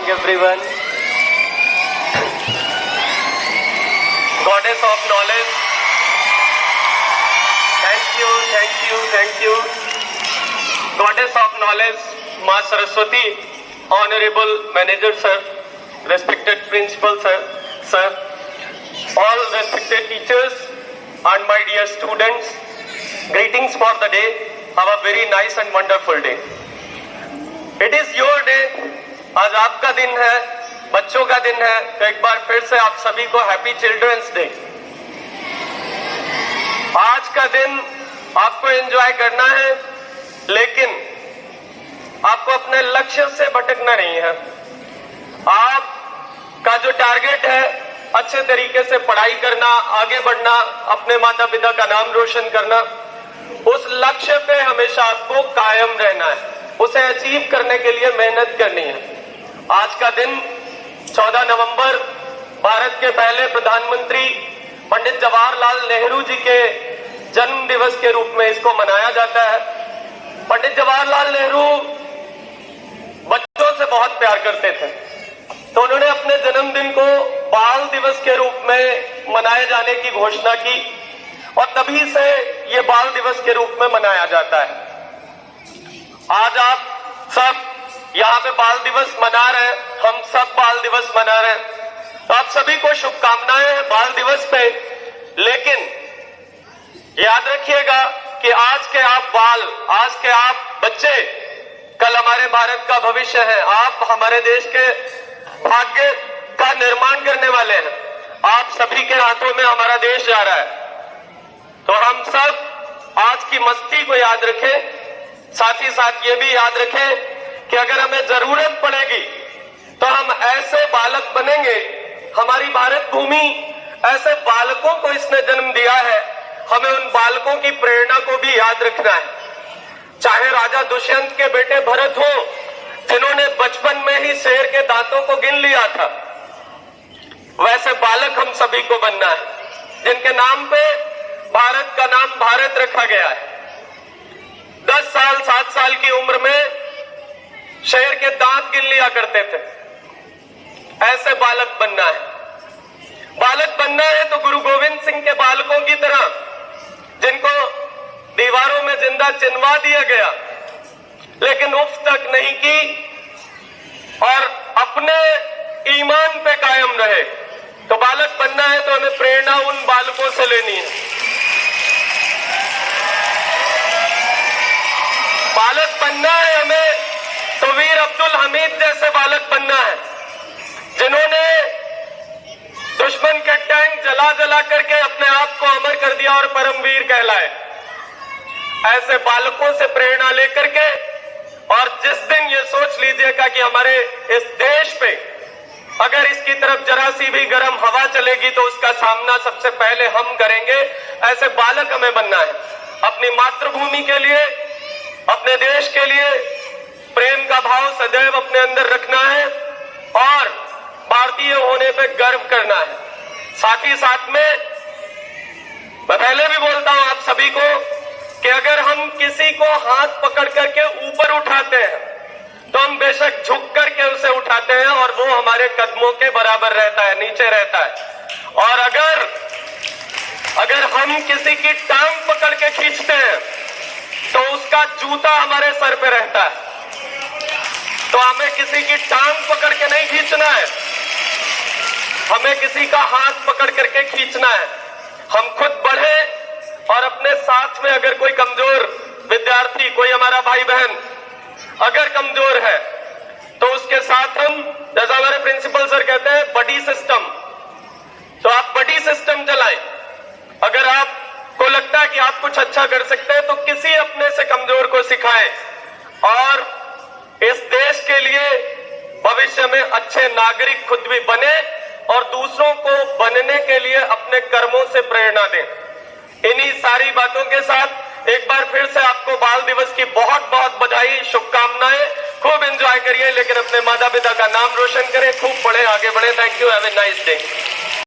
morning, everyone. Goddess of knowledge. Thank you. Goddess of knowledge, Ma Saraswati, Honorable Manager Sir, respected Principal Sir, all respected teachers and my dear students, greetings for the day. Have a very nice and wonderful day. It is your day. आज आपका दिन है, बच्चों का दिन है, तो एक बार फिर से आप सभी को हैप्पी चिल्ड्रंस डे। आज का दिन आपको एंजॉय करना है, लेकिन आपको अपने लक्ष्य से भटकना नहीं है। आपका जो टारगेट है, अच्छे तरीके से पढ़ाई करना, आगे बढ़ना, अपने माता पिता का नाम रोशन करना, उस लक्ष्य पे हमेशा आपको कायम रहना है, उसे अचीव करने के लिए मेहनत करनी है। आज का दिन 14 नवंबर भारत के पहले प्रधानमंत्री पंडित जवाहरलाल नेहरू जी के जन्म दिवस के रूप में इसको मनाया जाता है। पंडित जवाहरलाल नेहरू बच्चों से बहुत प्यार करते थे, तो उन्होंने अपने जन्मदिन को बाल दिवस के रूप में मनाए जाने की घोषणा की और तभी से ये बाल दिवस के रूप में मनाया जाता है। आज आप सब यहाँ पे बाल दिवस मना रहे हैं, हम सब बाल दिवस मना रहे हैं, तो आप सभी को शुभकामनाएं हैं बाल दिवस पे। लेकिन याद रखिएगा कि आज के आप बाल, आज के आप बच्चे कल हमारे भारत का भविष्य है। आप हमारे देश के भाग्य का निर्माण करने वाले हैं। आप सभी के हाथों में हमारा देश जा रहा है, तो हम सब आज की मस्ती को याद रखें। साथ ही साथ ये भी याद रखें कि अगर हमें जरूरत पड़ेगी तो हम ऐसे बालक बनेंगे। हमारी भारत भूमि ऐसे बालकों को इसने जन्म दिया है, हमें उन बालकों की प्रेरणा को भी याद रखना है। चाहे राजा दुष्यंत के बेटे भरत हो, जिन्होंने बचपन में ही शेर के दांतों को गिन लिया था, वैसे बालक हम सभी को बनना है, जिनके नाम पे भारत का नाम भारत रखा गया है। 10 साल 7 साल की उम्र में शेर के दांत गिन लिया करते थे। ऐसे बालक बनना है। बालक बनना है तो गुरु गोविंद सिंह के बालकों की तरह, जिनको दीवारों में जिंदा चिनवा दिया गया लेकिन उफ तक नहीं की, और अपने ईमान पे कायम रहे। तो बालक बनना है तो हमें प्रेरणा उन बालकों से लेनी है। बालक बनना है हमें तो वीर अब्दुल हमीद जैसे बालक बनना है, जिन्होंने दुश्मन के टैंक जला जला करके अपने आप को अमर कर दिया और परमवीर कहलाए। ऐसे बालकों से प्रेरणा लेकर के, और जिस दिन ये सोच लीजिएगा कि हमारे इस देश पे अगर इसकी तरफ जरा सी भी गर्म हवा चलेगी तो उसका सामना सबसे पहले हम करेंगे। ऐसे बालक हमें बनना है। अपनी मातृभूमि के लिए, अपने देश के लिए प्रेम का भाव सदैव अपने अंदर रखना है और भारतीय होने पे गर्व करना है। साथ ही साथ में मैं पहले भी बोलता हूं आप सभी को कि अगर हम किसी को हाथ पकड़ करके ऊपर उठाते हैं तो हम बेशक झुक करके उसे उठाते हैं और वो हमारे कदमों के बराबर रहता है, नीचे रहता है। और अगर हम किसी की टांग पकड़ के खींचते हैं तो उसका जूता हमारे सर पे रहता है। तो हमें किसी की टांग पकड़ के नहीं खींचना है, हमें किसी का हाथ पकड़ करके खींचना है। हम खुद बढ़े और अपने साथ में अगर कोई कमजोर विद्यार्थी, कोई हमारा भाई बहन अगर कमजोर है तो उसके साथ हम, जैसा हमारे प्रिंसिपल सर कहते हैं, बडी सिस्टम, तो आप बडी सिस्टम चलाएं। अगर आपको लगता है कि आप कुछ अच्छा कर सकते हैं तो किसी अपने से कमजोर को सिखाएं और इस देश के लिए भविष्य में अच्छे नागरिक खुद भी बने और दूसरों को बनने के लिए अपने कर्मों से प्रेरणा दें। इन्हीं सारी बातों के साथ एक बार फिर से आपको बाल दिवस की बहुत बहुत बधाई, शुभकामनाएं। खूब एंजॉय करिए, लेकिन अपने माता पिता का नाम रोशन करें, खूब पढ़े, आगे बढ़े। Thank you, have a nice day.